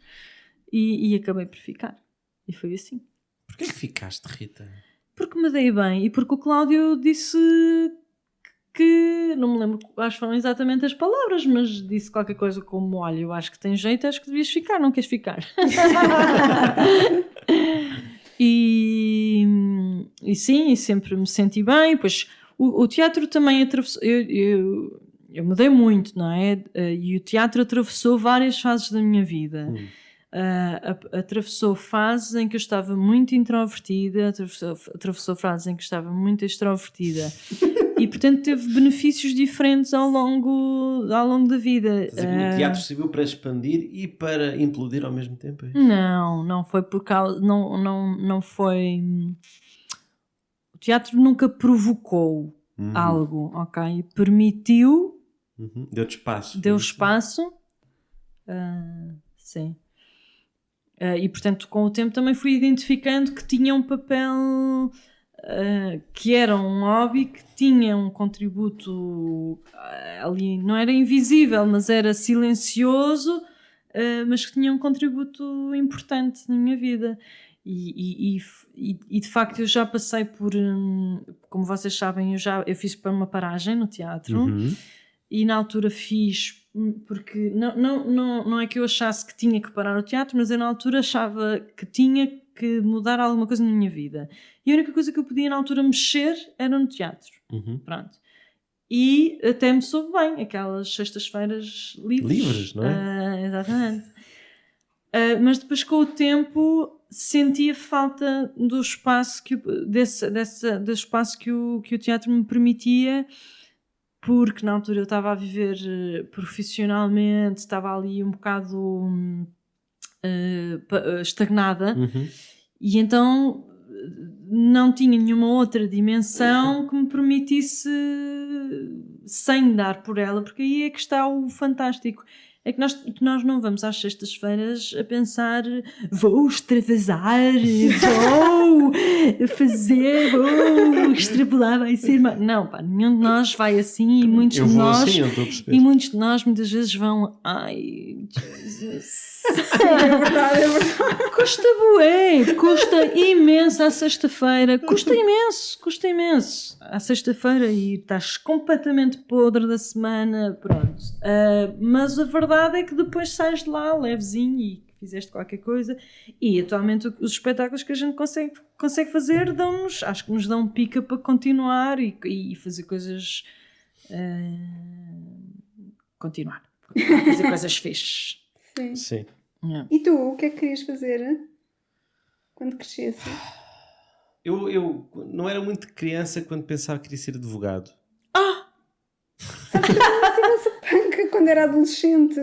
E acabei por ficar. E foi assim. Porquê que ficaste, Rita? Porque me dei bem e porque o Cláudio disse que, não me lembro, acho que foram exatamente as palavras, mas disse qualquer coisa como, olha, eu acho que tens jeito, acho que devias ficar, não queres ficar? E sim, sempre me senti bem, pois o teatro também atravessou, eu mudei muito, não é? E o teatro atravessou várias fases da minha vida. Atravessou fases em que eu estava muito introvertida, atravessou fases em que estava muito extrovertida e portanto teve benefícios diferentes ao longo da vida. Quer dizer que o teatro serviu para expandir e para implodir ao mesmo tempo? É isso? Não foi por causa, não foi. O teatro nunca provocou algo, ok? Permitiu, Deu-te espaço. deu espaço, sim. E portanto com o tempo também fui identificando que tinha um papel, que era um hobby, que tinha um contributo ali, não era invisível, mas era silencioso, mas que tinha um contributo importante na minha vida. E de facto eu já passei por, como vocês sabem, eu fiz para uma paragem no teatro. E na altura fiz, porque não é que eu achasse que tinha que parar o teatro, mas eu na altura achava que tinha que mudar alguma coisa na minha vida. E a única coisa que eu podia na altura mexer era no teatro. Pronto. E até me soube bem, aquelas sextas-feiras livres. Livres, não é? Exatamente. Mas depois com o tempo sentia falta do espaço desse espaço que o teatro me permitia, porque na altura eu estava a viver profissionalmente, estava ali um bocado estagnada, e então não tinha nenhuma outra dimensão que me permitisse, sem dar por ela, porque aí é que está o fantástico. É que nós não vamos às sextas-feiras a pensar, vou extravasar, vou fazer, vou extrapolar, vai ser... Não, pá, nenhum de nós vai assim, e muitos de nós... Assim, eu estou a perceber. E muitos de nós muitas vezes vão, ai, Jesus... É verdade. Custa imenso à sexta-feira, custa imenso à sexta-feira, e estás completamente podre da semana, pronto. Mas a verdade é que depois sais de lá levezinho e fizeste qualquer coisa, e atualmente os espetáculos que a gente consegue fazer acho que nos dão pica para continuar e fazer coisas, continuar a fazer coisas fixes. Sim. E tu, o que é que querias fazer quando crescesse? Eu não era muito criança quando pensava que queria ser advogado. Panca quando era adolescente.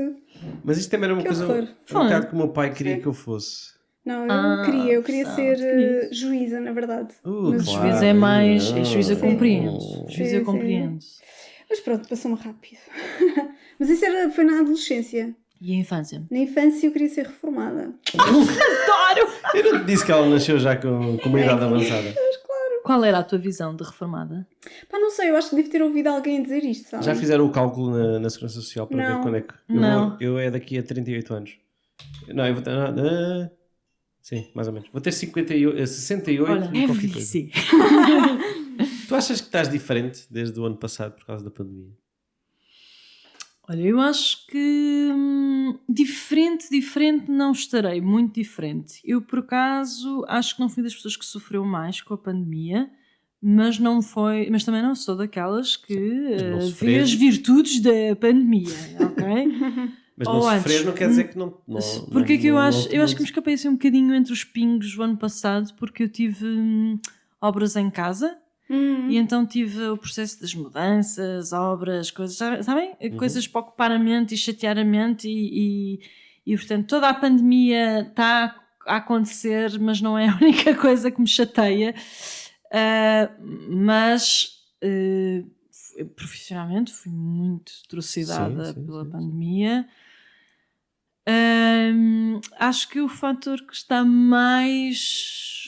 Mas isto também era uma Que coisa horror. um bocado que o meu pai queria que eu fosse. Não, eu queria ser juíza, na verdade. Mas claro. Juíza é mais. Juíza Sim. compreende. Sim, Juíza sim. compreende. Mas pronto, passou-me rápido. Mas isso foi na adolescência. E a infância? Na infância eu queria ser reformada. Eu não te disse que ela nasceu já com uma idade avançada. Qual era a tua visão de reformada? Pá, não sei, eu acho que devo ter ouvido alguém dizer isto, sabe? Já fizeram o cálculo na Segurança Social para Não. ver quando é que... Não. Eu é daqui a 38 anos. Não, eu vou ter... sim, mais ou menos. Vou ter 68, 68 Olha, e qualquer coisa. Tu achas que estás diferente desde o ano passado por causa da pandemia? Olha, eu acho que diferente não estarei, muito diferente. Eu, por acaso, acho que não fui das pessoas que sofreu mais com a pandemia, mas também não sou daquelas que não vê sofrer. as virtudes da pandemia, ok? Mas Ou não antes, sofrer não quer dizer que não. Porque é que eu acho que me mude. escapei assim um bocadinho entre os pingos o ano passado, porque eu tive obras em casa. E então tive o processo das mudanças, obras, coisas, sabem? Coisas para ocupar a mente e chatear a mente e portanto toda a pandemia está a acontecer, mas não é a única coisa que me chateia. Profissionalmente fui muito trucidada pela pandemia. Acho que o fator que está mais...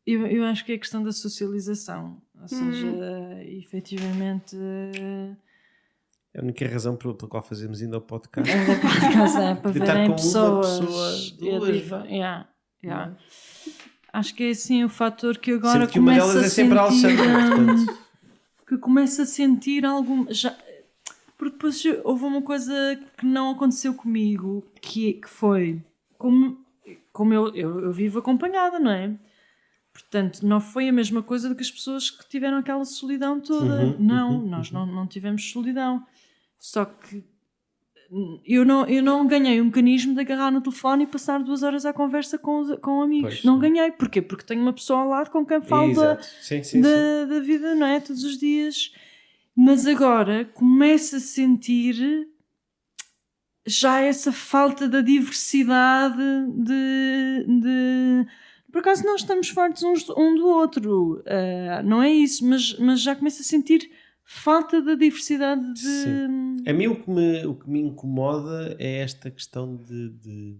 Eu acho que é a questão da socialização, ou seja, efetivamente... É a única razão pela qual fazemos ainda o podcast. para De estar verem com pessoas. uma pessoa, duas. Acho que é assim o fator que agora Sendo que uma começa delas a é sempre a sentir... Alexandra, portanto. que começa a sentir algum... Porque depois houve uma coisa que não aconteceu comigo, que foi... Como eu vivo acompanhada, não é? Portanto, não foi a mesma coisa do que as pessoas que tiveram aquela solidão toda. Nós não tivemos solidão. Só que eu não ganhei o mecanismo de agarrar no telefone e passar 2 horas à conversa com amigos. Pois, não ganhei. Porquê? Porque tenho uma pessoa ao lado com quem falo da vida, não é? Todos os dias. Mas agora começo a sentir já essa falta da diversidade Por acaso não estamos fartos um do outro, não é isso, mas já começo a sentir falta da diversidade de... Sim. A mim o que me incomoda é esta questão de...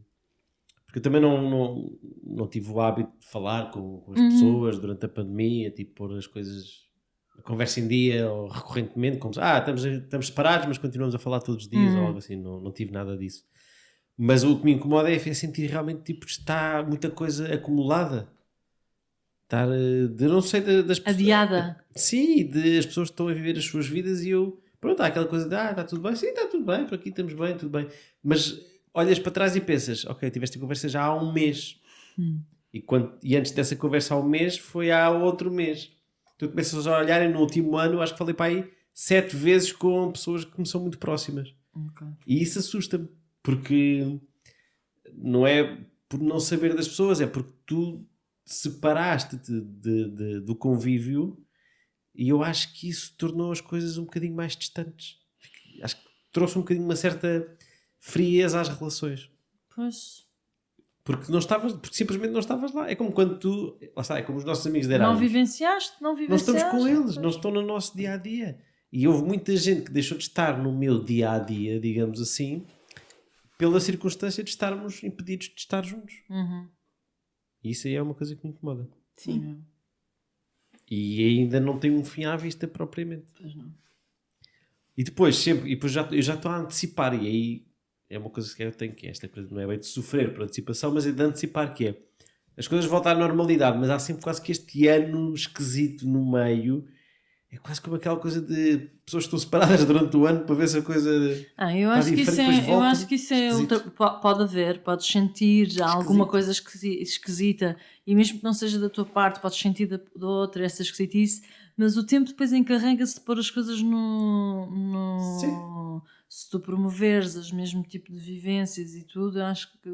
Porque eu também não tive o hábito de falar com as pessoas durante a pandemia, tipo pôr as coisas, a conversa em dia, ou recorrentemente, como estamos separados, mas continuamos a falar todos os dias, ou algo assim, não tive nada disso. Mas o que me incomoda é sentir realmente tipo, está muita coisa acumulada. Estar, não sei, das pessoas... Adiada. Sim, as pessoas que estão a viver as suas vidas e eu... Pronto, há aquela coisa de, está tudo bem. Sim, está tudo bem, por aqui estamos bem, tudo bem. Mas olhas para trás e pensas, ok, tiveste a conversa já há um mês. E antes dessa conversa há um mês, foi há outro mês. Tu começas a olhar e no último ano, acho que falei para aí 7 vezes com pessoas que me são muito próximas. Okay. E isso assusta-me. Porque não é por não saber das pessoas, é porque tu separaste-te do convívio e eu acho que isso tornou as coisas um bocadinho mais distantes. Acho que trouxe um bocadinho uma certa frieza às relações. Pois. Porque simplesmente não estavas lá. É como quando tu... Lá está, é como os nossos amigos de Erasmus. Não vivenciaste. Não estamos com eles, não estão no nosso dia-a-dia. E houve muita gente que deixou de estar no meu dia-a-dia, digamos assim, pela circunstância de estarmos impedidos de estar juntos. E isso aí é uma coisa que me incomoda. Sim. E ainda não tem um fim à vista propriamente. Pois não. E depois eu já estou a antecipar, e aí é uma coisa que eu tenho, que é esta coisa, não é bem de sofrer por antecipação, mas é de antecipar, que é as coisas voltam à normalidade, mas há sempre quase que este ano esquisito no meio. É quase como aquela coisa de pessoas que estão separadas durante o ano para ver se a coisa eu acho que isso é pode haver, podes sentir alguma coisa esquisita e mesmo que não seja da tua parte, podes sentir da outra essa esquisitice, mas o tempo depois encarrega-se de pôr as coisas se tu promoveres o mesmo tipo de vivências e tudo, eu acho que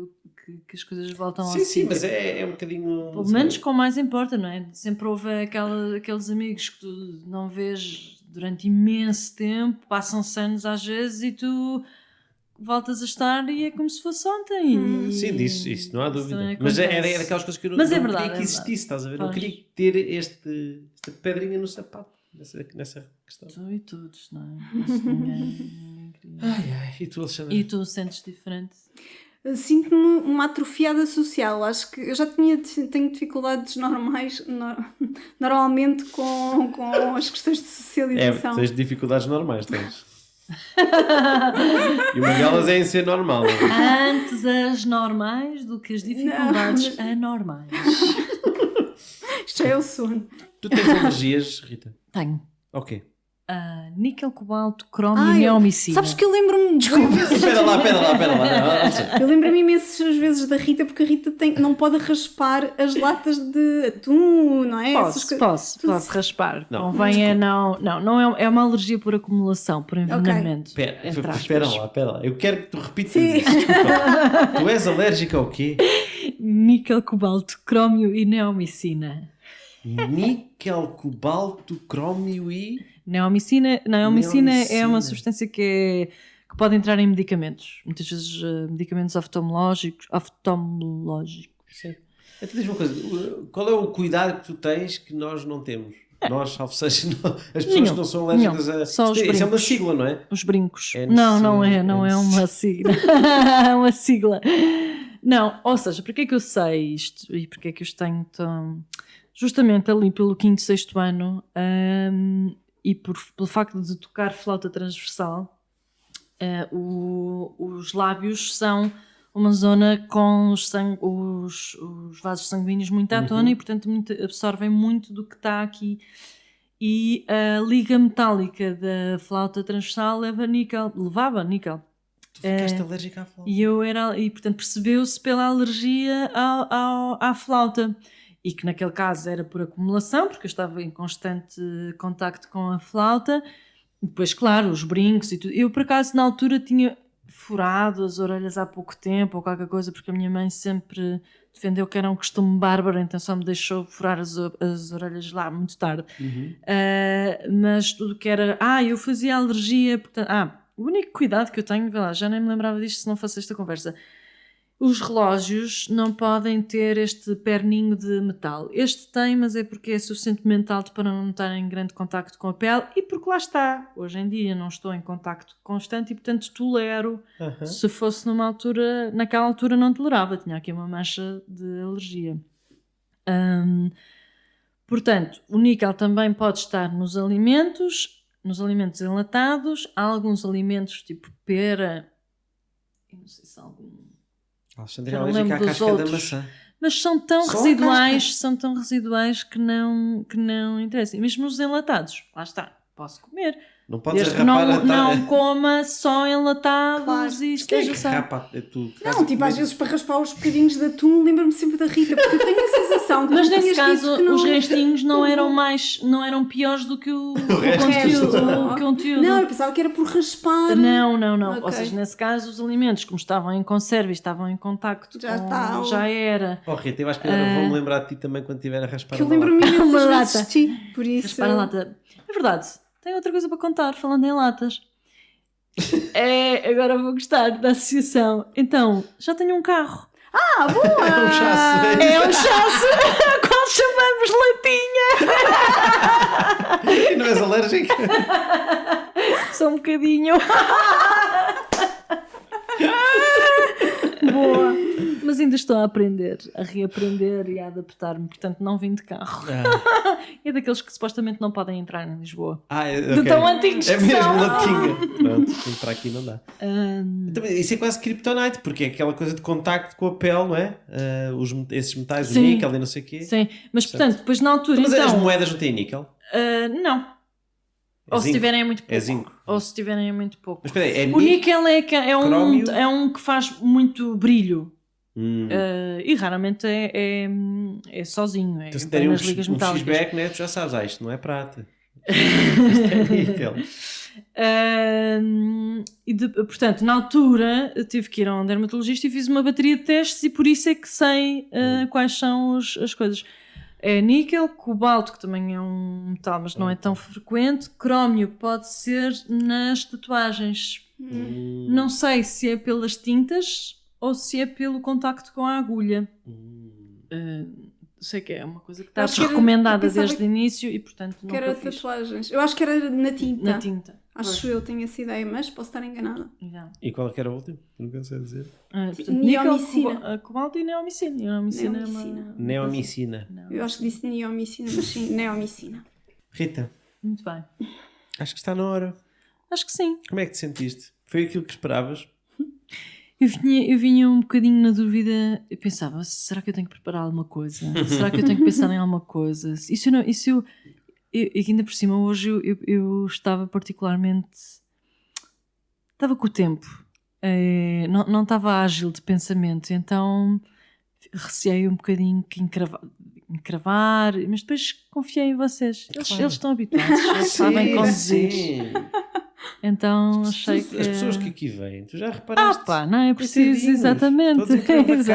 as coisas voltam ao Sim, mas é um bocadinho... Pelo menos com mais importa, não é? Sempre houve aqueles amigos que tu não vês durante imenso tempo, passam-se anos às vezes e tu voltas a estar e é como se fosse ontem. Sim, isso não há dúvida. Mas era daquelas coisas que eu não queria que existisse, estás a ver? Não queria ter esta pedrinha no sapato nessa questão. Tu e todos, não é? Ninguém queria. E tu, Alexandre? E tu sentes diferente? Sinto-me uma atrofiada social. Acho que eu já tenho dificuldades normais, normalmente com as questões de socialização. Tens dificuldades normais, tens. E uma delas é em ser normal. Antes as normais do que as dificuldades anormais. Isto é o sono. Tu tens alergias, Rita? Tenho. Ok. Níquel, cobalto, cromo e neomicina. Sabes que eu lembro-me Espera lá. Não sei. Eu lembro-me imensas vezes da Rita, porque a Rita não pode raspar as latas de atum, não é? Essas coisas. Posso raspar. Não, Convém não é uma alergia por acumulação, por envenenamento. Espera lá. Eu quero que tu repitas isso. Desculpa. Tu és alérgica ao quê? Níquel, cobalto, crómio e neomicina. Níquel, cobalto, crómio e... Neomicina é uma substância que pode entrar em medicamentos. Muitas vezes medicamentos oftalmológicos. Sim. Então diz uma coisa, qual é o cuidado que tu tens que nós não temos? Nós, salvo seja, as pessoas que não são alérgicas a... Só os Isso é uma brincos. sigla, não é? Os brincos. É Não é necessário. uma sigla. Uma sigla. Não, ou seja, porque é que eu sei isto e porque é que eu os tenho tão... Justamente ali pelo 5º, 6º ano e pelo facto de tocar flauta transversal, os lábios são uma zona com os vasos sanguíneos muito à tona e, portanto, absorvem muito do que está aqui. E a liga metálica da flauta transversal levava níquel. Tu ficaste alérgica à flauta. E portanto, percebeu-se pela alergia à flauta. E que naquele caso era por acumulação, porque eu estava em constante contacto com a flauta. Depois, claro, os brincos e tudo. Eu, por acaso, na altura tinha furado as orelhas há pouco tempo ou qualquer coisa, porque a minha mãe sempre defendeu que era um costume bárbaro, então só me deixou furar as orelhas lá muito tarde. Mas tudo que era... eu fazia alergia, portanto... o único cuidado que eu tenho, vê lá, já nem me lembrava disto se não fosse esta conversa. Os relógios não podem ter este perninho de metal. Este tem, mas é porque é suficientemente alto para não estar em grande contacto com a pele e porque lá está. Hoje em dia não estou em contacto constante e, portanto, tolero. Se fosse naquela altura não tolerava. Tinha aqui uma mancha de alergia. Portanto, o níquel também pode estar nos alimentos enlatados. Há alguns alimentos, tipo pera, eu não sei se há algum... Alexandre é alérgica à casca da maçã. Mas são tão residuais que não interessam. E mesmo os enlatados, lá está, posso comer. Não podes Desde que arrapar não coma só enlatados Claro. e Quem é esteja que só. rapa? É tu. Não, tipo, às vezes para raspar os bocadinhos de atum, lembro-me sempre da Rita, porque eu tenho a sensação que Mas tu nesse tinhas caso, dito que não... os restinhos não eram piores do que o conteúdo. Não, eu pensava que era por raspar. Não. Ok. Ou seja, nesse caso, os alimentos, como estavam em conserva e estavam em contacto já era. Oh, Rita, eu acho que agora vou-me lembrar de ti também quando estiver a raspar Que eu uma lata. lembro-me Uma imensas lata. vezes de ti, por isso... Raspar a lata. É verdade, tenho outra coisa para contar, falando em latas. Agora vou gostar da associação. Então, já tenho um carro. boa! É um chasse. É um chasse, a qual chamamos latinha. E não és alérgica? Só um bocadinho. Boa. Mas ainda estou a aprender, a reaprender e a adaptar-me. Portanto, não vim de carro. É daqueles que supostamente não podem entrar em Lisboa. De tão antigos É que mesmo são. latinha. Pronto, entrar aqui não dá. Também, isso é quase kryptonite, porque é aquela coisa de contacto com a pele, não é? Esses metais, o Sim. níquel e não sei o quê. Sim, mas portanto, depois na altura Mas as então... moedas não têm níquel? não. É Ou se zinco. tiverem é muito pouco. É zinco. Ou se tiverem é muito pouco. Mas espera aí, é O níquel crómio? é um que faz muito brilho. Hum. E raramente é sozinho. Então, se vem derem nas ligas um metálicas. feedback, né, tu já sabes, isto não é prata. Isto é níquel. Portanto, na altura tive que ir a um dermatologista e fiz uma bateria de testes e por isso é que sei quais são as coisas. É níquel, cobalto, que também é um metal, mas não é tão frequente. Crómio pode ser nas tatuagens. Não sei se é pelas tintas ou se é pelo contacto com a agulha. Sei que é uma coisa que está Acho que era- recomendada eu pensava desde o início e, portanto, Que nunca era fiz. tatuagens. Eu acho que era na tinta. Na tinta. Acho eu, tenho essa ideia, mas posso estar enganada. Não. E qual é que era o último? Não sei dizer. Portanto, Neomicina. níquel, cobalto e neomicina. Neomicina é Neomicina. uma... Neomicina. Eu acho que disse neomicina, mas sim, neomicina. Rita, Muito bem. acho que está na hora. Acho que sim. Como é que te sentiste? Foi aquilo que esperavas? Eu vinha um bocadinho na dúvida, eu pensava, será que eu tenho que preparar alguma coisa? Será que eu tenho que pensar em alguma coisa? E ainda por cima, hoje eu estava particularmente... Estava com o tempo, não estava ágil de pensamento, então receei um bocadinho que encravar, mas depois confiei em vocês. Eles estão habituados, eles sabem conduzir. Sim. Então achei que... As pessoas que aqui vêm, tu já reparaste? não é preciso, Coitadinhos, exatamente. todos encravacados.